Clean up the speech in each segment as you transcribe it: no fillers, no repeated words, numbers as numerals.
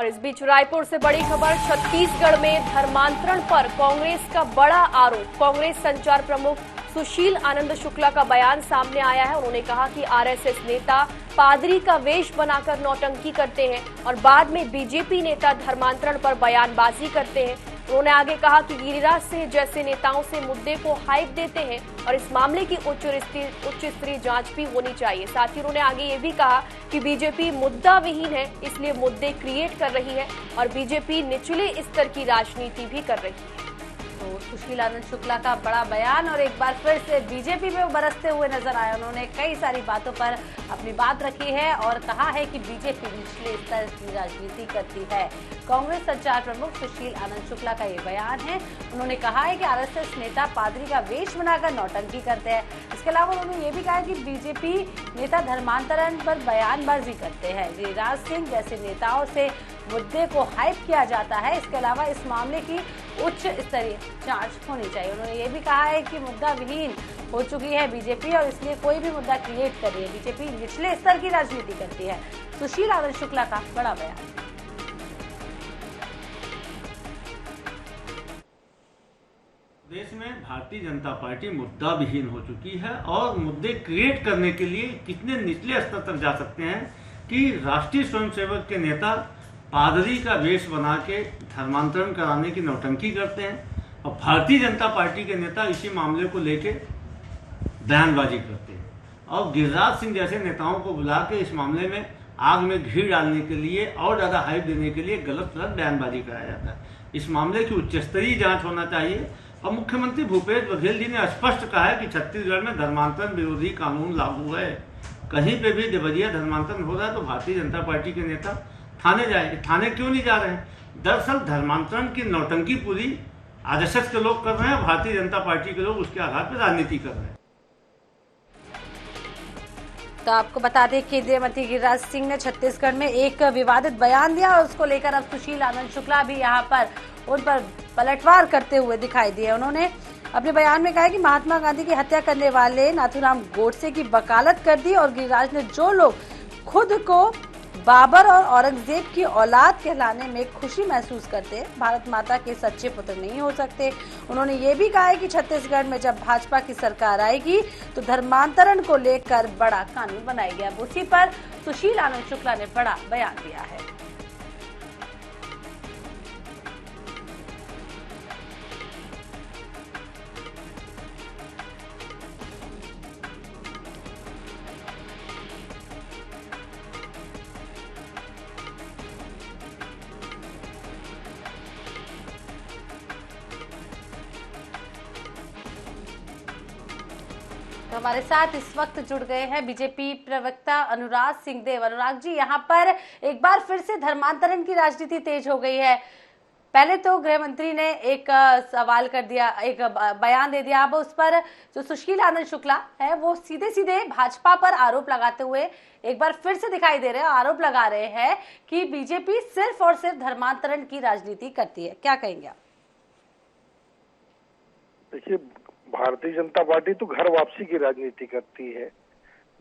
और इस बीच रायपुर से बड़ी खबर, छत्तीसगढ़ में धर्मांतरण पर कांग्रेस का बड़ा आरोप। कांग्रेस संचार प्रमुख सुशील आनंद शुक्ला का बयान सामने आया है। उन्होंने कहा कि आरएसएस नेता पादरी का वेश बनाकर नौटंकी करते हैं और बाद में बीजेपी नेता धर्मांतरण पर बयानबाजी करते हैं। उन्होंने आगे कहा कि गिरिराज सिंह जैसे नेताओं से मुद्दे को हाइप देते हैं और इस मामले की उच्च स्तरीय जांच भी होनी चाहिए। साथ ही उन्होंने आगे ये भी कहा कि बीजेपी मुद्दा विहीन है, इसलिए मुद्दे क्रिएट कर रही है और बीजेपी निचले स्तर की राजनीति भी कर रही है। तो सुशील आनंद शुक्ला का बड़ा बयान और एक बार फिर से बीजेपी में बरसते हुए नजर आए। उन्होंने कई सारी बातों पर अपनी बात रखी है और कहा है कि बीजेपी निचले स्तर की राजनीति करती है। कांग्रेस संचार प्रमुख सुशील आनंद शुक्ला का ये बयान है। उन्होंने कहा है कि आरएसएस नेता पादरी का वेश बनाकर नौटंकी करते हैं। इसके अलावा उन्होंने ये भी कहा कि बीजेपी नेता धर्मांतरण पर बयानबाजी करते हैं। गिरिराज सिंह जैसे नेताओं से मुद्दे को हाइप किया जाता है। इसके अलावा इस मामले की उच्च स्तरीय जांच होनी चाहिए। उन्होंने ये भी कहा है कि मुद्दा विहीन हो चुकी है बीजेपी और इसलिए कोई भी मुद्दा क्रिएट कर रही है। बीजेपी निचले स्तर की राजनीति करती है। सुशील आनंद शुक्ला का बड़ा बयान। देश में भारतीय जनता पार्टी मुद्दा विहीन हो चुकी है और मुद्दे क्रिएट करने के लिए कितने निचले स्तर तक जा सकते हैं कि राष्ट्रीय स्वयंसेवक के नेता पादरी का वेश बना के धर्मांतरण कराने की नौटंकी करते हैं और भारतीय जनता पार्टी के नेता इसी मामले को लेके बयानबाजी करते हैं और गिरिराज सिंह जैसे नेताओं को बुला के इस मामले में आग में घी डालने के लिए और ज़्यादा हाइप देने के लिए गलत बयानबाजी कराया जाता है। इस मामले की उच्च स्तरीय जाँच होना चाहिए और मुख्यमंत्री भूपेश बघेल जी ने स्पष्ट कहा है कि छत्तीसगढ़ में धर्मांतरण विरोधी कानून लागू है। कहीं पे भी देवरिया धर्मांतरण हो रहा है तो भारतीय जनता पार्टी के नेता थाने जाएंगे। थाने क्यों नहीं जा रहे हैं? दरअसल धर्मांतरण की नौटंकी पूरी आरएसएस के लोग कर रहे हैं, भारतीय जनता पार्टी के लोग उसके आधार पर राजनीति कर रहे हैं। तो आपको बता दें, केंद्रीय मंत्री गिरिराज सिंह ने छत्तीसगढ़ में एक विवादित बयान दिया और उसको लेकर अब सुशील आनंद शुक्ला भी यहाँ पर उन पर पलटवार करते हुए दिखाई दिए। उन्होंने अपने बयान में कहा कि महात्मा गांधी की हत्या करने वाले नाथूराम गोडसे की वकालत कर दी और गिरिराज ने जो लोग खुद को बाबर और औरंगजेब की औलाद कहलाने में खुशी महसूस करते हैं, भारत माता के सच्चे पुत्र नहीं हो सकते। उन्होंने ये भी कहा है कि छत्तीसगढ़ में जब भाजपा की सरकार आएगी तो धर्मांतरण को लेकर बड़ा कानून बनाएगा। उसी पर सुशील आनंद शुक्ला ने बड़ा बयान दिया है। तो हमारे साथ इस वक्त जुड़ गए हैं बीजेपी प्रवक्ता अनुराग सिंहदेव। अनुराग जी, यहाँ पर एक बार फिर से धर्मांतरण की राजनीति तेज हो गई है। पहले तो गृह मंत्री ने एक सवाल कर दिया, एक बयान दे दिया। अब उस पर जो सुशील आनंद शुक्ला है वो सीधे सीधे भाजपा पर आरोप लगाते हुए एक बार फिर से दिखाई दे रहे हैं, आरोप लगा रहे हैं कि बीजेपी सिर्फ और सिर्फ धर्मांतरण की राजनीति करती है। क्या कहेंगे आप? देखिए, भारतीय जनता पार्टी तो घर वापसी की राजनीति करती है।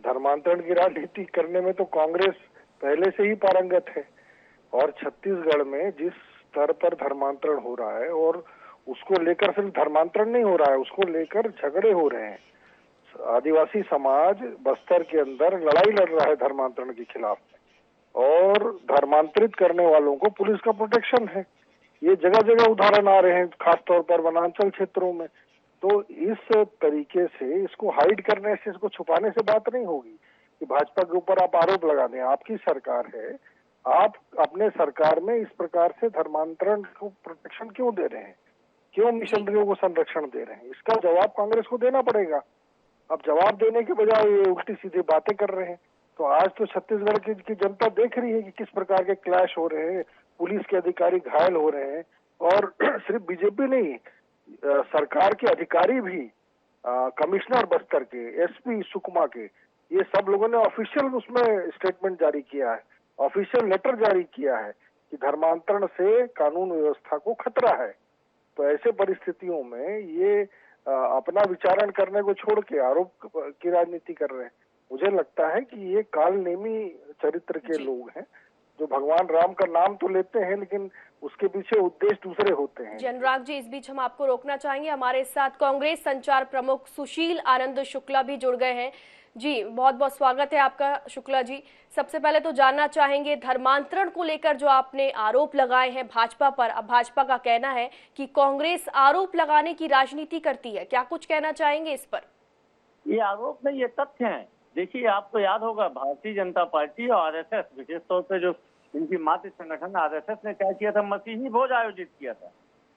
धर्मांतरण की राजनीति करने में तो कांग्रेस पहले से ही पारंगत है और छत्तीसगढ़ में जिस स्तर पर धर्मांतरण हो रहा है और उसको लेकर सिर्फ धर्मांतरण नहीं हो रहा है, उसको लेकर झगड़े हो रहे हैं। आदिवासी समाज बस्तर के अंदर लड़ाई लड़ रहा है धर्मांतरण के खिलाफ और धर्मांतरित करने वालों को पुलिस का प्रोटेक्शन है। ये जगह जगह उदाहरण आ रहे हैं, खासतौर पर वनांचल क्षेत्रों में। तो इस तरीके से इसको हाइड करने से, इसको छुपाने से बात नहीं होगी कि भाजपा के ऊपर आप आरोप लगा दें। आपकी सरकार है, आप अपने सरकार में इस प्रकार से धर्मांतरण को प्रोटेक्शन क्यों दे रहे हैं, क्यों मिशनरियों को संरक्षण दे रहे हैं? इसका जवाब कांग्रेस को देना पड़ेगा। अब जवाब देने के बजाय ये उल्टी सीधी बातें कर रहे हैं। तो आज तो छत्तीसगढ़ की जनता देख रही है कि किस प्रकार के क्लैश हो रहे हैं, पुलिस के अधिकारी घायल हो रहे हैं और सिर्फ बीजेपी नहीं, सरकार के अधिकारी भी, कमिश्नर बस्तर के, एसपी सुकमा के, ये सब लोगों ने ऑफिशियल उसमें स्टेटमेंट जारी किया है, ऑफिशियल लेटर जारी किया है कि धर्मांतरण से कानून व्यवस्था को खतरा है। तो ऐसे परिस्थितियों में ये अपना विचारण करने को छोड़ के आरोप की राजनीति कर रहे हैं। मुझे लगता है कि ये कालनेमी चरित्र के लोग हैं जो भगवान राम का नाम तो लेते हैं लेकिन उसके पीछे उद्देश्य दूसरे होते हैं। जी अनुराग जी, इस बीच हम आपको रोकना चाहेंगे, हमारे साथ कांग्रेस संचार प्रमुख सुशील आनंद शुक्ला भी जुड़ गए हैं। जी बहुत बहुत स्वागत है आपका शुक्ला जी। सबसे पहले तो जानना चाहेंगे धर्मांतरण को लेकर जो आपने आरोप लगाए हैं भाजपा पर, अब भाजपा का कहना है कि कांग्रेस आरोप लगाने की राजनीति करती है, क्या कुछ कहना चाहेंगे इस पर? ये आरोप नहीं, ये तथ्य हैं। देखिए, आपको याद होगा भारतीय जनता पार्टी और आरएसएस, विशेष तौर पे जो इनकी मातृ संगठन आरएसएस ने क्या किया था, मसीही भोज आयोजित किया था।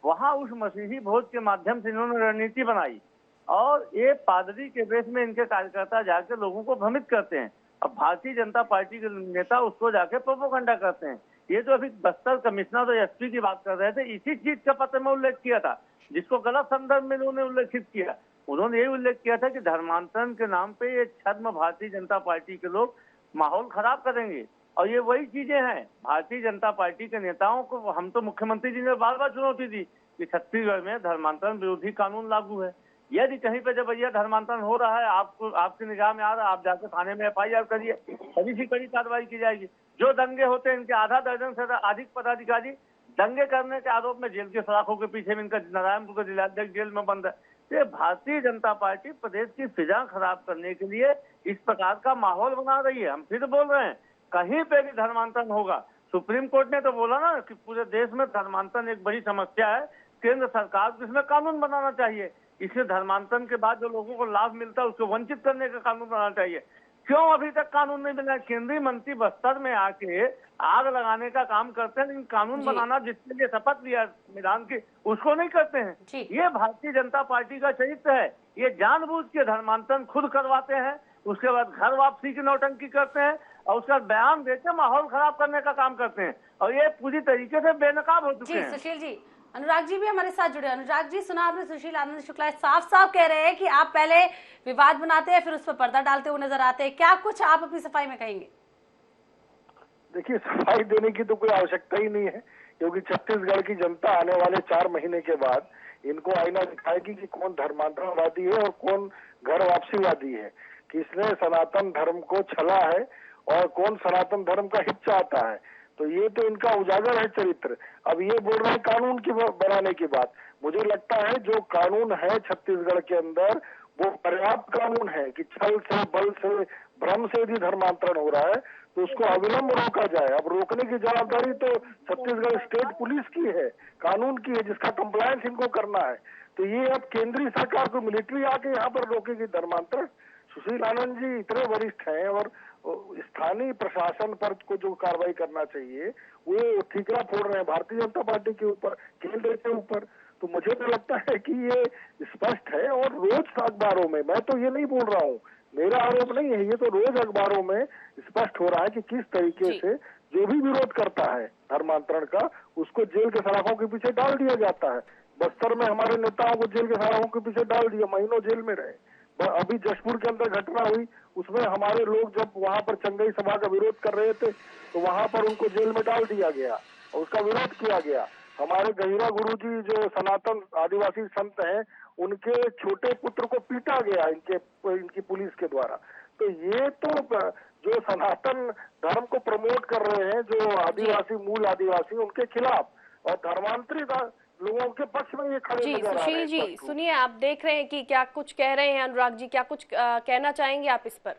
वहां उस मसीही भोज के माध्यम से इन्होंने रणनीति बनाई और ये पादरी के वेश में इनके कार्यकर्ता जाकर लोगों को भ्रमित करते हैं। अब भारतीय जनता पार्टी के नेता उसको जाके प्रोपोगंडा करते हैं। ये जो अभी बस्तर कमिश्नर और एसपी की बात कर रहे थे, इसी चीज का पत्र में उल्लेख किया था, जिसको गलत संदर्भ में उन्होंने उल्लेखित किया। उन्होंने ये उल्लेख किया था कि धर्मांतरण के नाम पे ये छद्म भारतीय जनता पार्टी के लोग माहौल खराब करेंगे, और ये वही चीजें हैं। भारतीय जनता पार्टी के नेताओं को हम तो मुख्यमंत्री जी ने बार बार चुनौती दी कि छत्तीसगढ़ में धर्मांतरण विरोधी कानून लागू है। यदि कहीं पे जब भैया धर्मांतरण हो रहा है, आपको आपकी निगाह में आ रहा है, आप जाकर थाने में FIR करिए, कड़ी से कड़ी कार्रवाई की जाएगी। जो दंगे होते हैं, इनके आधा दर्जन से अधिक पदाधिकारी दंगे करने के आरोप में जेल के सलाखों के पीछे में, इनका नारायणपुर का जिलाध्यक्ष जेल में बंद है। ये भारतीय जनता पार्टी प्रदेश की फिजा खराब करने के लिए इस प्रकार का माहौल बना रही है। हम फिर बोल रहे हैं, कहीं पे भी धर्मांतरण होगा, सुप्रीम कोर्ट ने तो बोला ना कि पूरे देश में धर्मांतरण एक बड़ी समस्या है, केंद्र सरकार को इसमें कानून बनाना चाहिए। इससे धर्मांतरण के बाद जो लोगों को लाभ मिलता है उसको वंचित करने का कानून बनाना चाहिए। क्यों अभी तक कानून नहीं बना? केंद्रीय मंत्री बस्तर में आके आग लगाने का काम करते हैं, लेकिन कानून बनाना जिसके लिए शपथ लिया संविधान की, उसको नहीं करते हैं। ये भारतीय जनता पार्टी का चरित्र है। ये जानबूझ के धर्मांतरण खुद करवाते हैं, उसके बाद घर वापसी की नौटंकी करते हैं और उसका बयान देकर माहौल खराब करने का काम करते हैं, और ये पूरी तरीके से बेनकाब हो चुके हैं। सुशील जी, अनुराग जी भी हमारे साथ जुड़े। अनुराग जी, सुना आपने सुशील आनंद शुक्ला साफ साफ कह रहे हैं कि आप पहले विवाद बनाते हैं, फिर उस पर पर्दा डालते हुए नजर आते हैं। क्या कुछ आप अपनी सफाई में कहेंगे? देखिए, सफाई देने की तो कोई आवश्यकता ही नहीं है, क्योंकि छत्तीसगढ़ की जनता आने वाले 4 महीने के बाद इनको आईना दिखाएगी कि कौन धर्मांतरणवादी है और कौन घर वापसीवादी है, किसने सनातन धर्म को छला है और कौन सनातन धर्म का हित चाहता है। तो ये तो इनका उजागर है चरित्र। अब ये बोल रहे हैं कानून की बनाने की बात। मुझे लगता है जो कानून है छत्तीसगढ़ के अंदर वो पर्याप्त कानून है कि छल से, बल से, भ्रम से यदि धर्मांतरण हो रहा है तो उसको अविलंब रोका जाए। अब रोकने की जवाबदारी तो छत्तीसगढ़ स्टेट पुलिस की है, कानून की है, जिसका कंप्लायंस इनको करना है। तो ये अब केंद्रीय सरकार को मिलिट्री आके यहाँ पर रोकेगी धर्मांतरण? सुशील आनंद जी इतने वरिष्ठ हैं और स्थानीय प्रशासन पर को जो कार्रवाई करना चाहिए वो ठीकरा फोड़ रहे हैं भारतीय जनता पार्टी के ऊपर, केंद्र के ऊपर। तो मुझे तो लगता है कि ये स्पष्ट है और रोज अखबारों में, मैं तो ये नहीं बोल रहा हूँ, मेरा आरोप नहीं है, ये तो रोज अखबारों में स्पष्ट हो रहा है कि किस तरीके से जो भी विरोध करता है धर्मांतरण का उसको जेल के सलाखों के पीछे डाल दिया जाता है। बस्तर में हमारे नेताओं को जेल के सलाखों के पीछे डाल दिया, महीनों जेल में रहे। अभी जशपुर के अंदर घटना हुई, उसमें हमारे लोग जब वहां पर चंगई सभा का विरोध कर रहे थे तो वहां पर उनको जेल में डाल दिया गया और उसका विरोध किया गया। हमारे गहिरा गुरुजी जो सनातन आदिवासी संत हैं, उनके छोटे पुत्र को पीटा गया इनकी पुलिस के द्वारा। तो ये तो जो सनातन धर्म को प्रमोट कर रहे हैं, जो आदिवासी मूल आदिवासी, उनके खिलाफ और धर्मांतरित लोगों के पक्ष में ये खड़े जी। नजर आ रहे हैं। सुशील जी सुनिए, आप देख रहे हैं कि क्या कुछ कह रहे हैं अनुराग जी, क्या कुछ कहना चाहेंगे आप इस पर?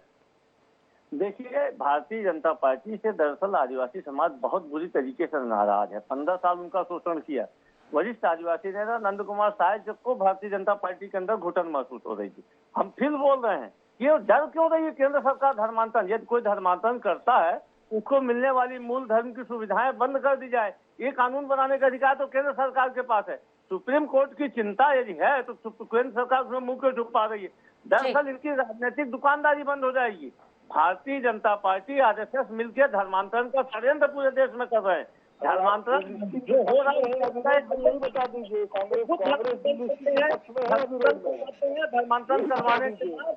देखिए, भारतीय जनता पार्टी से दरअसल आदिवासी समाज बहुत बुरी तरीके से नाराज है। 15 साल उनका शोषण किया। वरिष्ठ आदिवासी नेता नंद कुमार साय को भारतीय जनता पार्टी के अंदर घुटन महसूस हो रही थी। हम फिर बोल रहे हैं कि डर क्यों रही है केंद्र सरकार धर्मांतरण? यदि कोई धर्मांतरण करता है उसको मिलने वाली मूल धर्म की सुविधाएं बंद कर दी जाए। ये कानून बनाने का अधिकार तो केंद्र सरकार के पास है। सुप्रीम कोर्ट की चिंता यदि है तो केंद्र सरकार उसमें मुंह क्यों छुपा रही है? दरअसल इनकी राजनीतिक दुकानदारी बंद हो जाएगी। भारतीय जनता पार्टी आरएसएस मिलकर धर्मांतरण का षड्यंत्र पूरे देश में कर रहे हैं। धर्मांतरण जो हो रहा है बता दीजिए, धर्मांतरण करवाने के बाद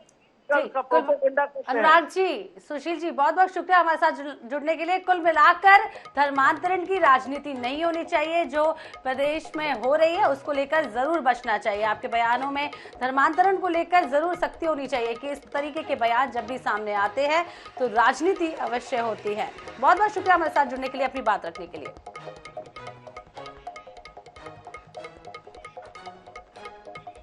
का प्रोपेगेंडा करते हैं। अनुराग जी, सुशील जी, बहुत बहुत शुक्रिया हमारे साथ जुड़ने के लिए। कुल मिलाकर धर्मांतरण की राजनीति नहीं होनी चाहिए, जो प्रदेश में हो रही है उसको लेकर जरूर बचना चाहिए। आपके बयानों में धर्मांतरण को लेकर जरूर सख्ती होनी चाहिए कि इस तरीके के बयान जब भी सामने आते हैं तो राजनीति अवश्य होती है। बहुत बहुत शुक्रिया हमारे साथ जुड़ने के लिए, अपनी बात रखने के लिए।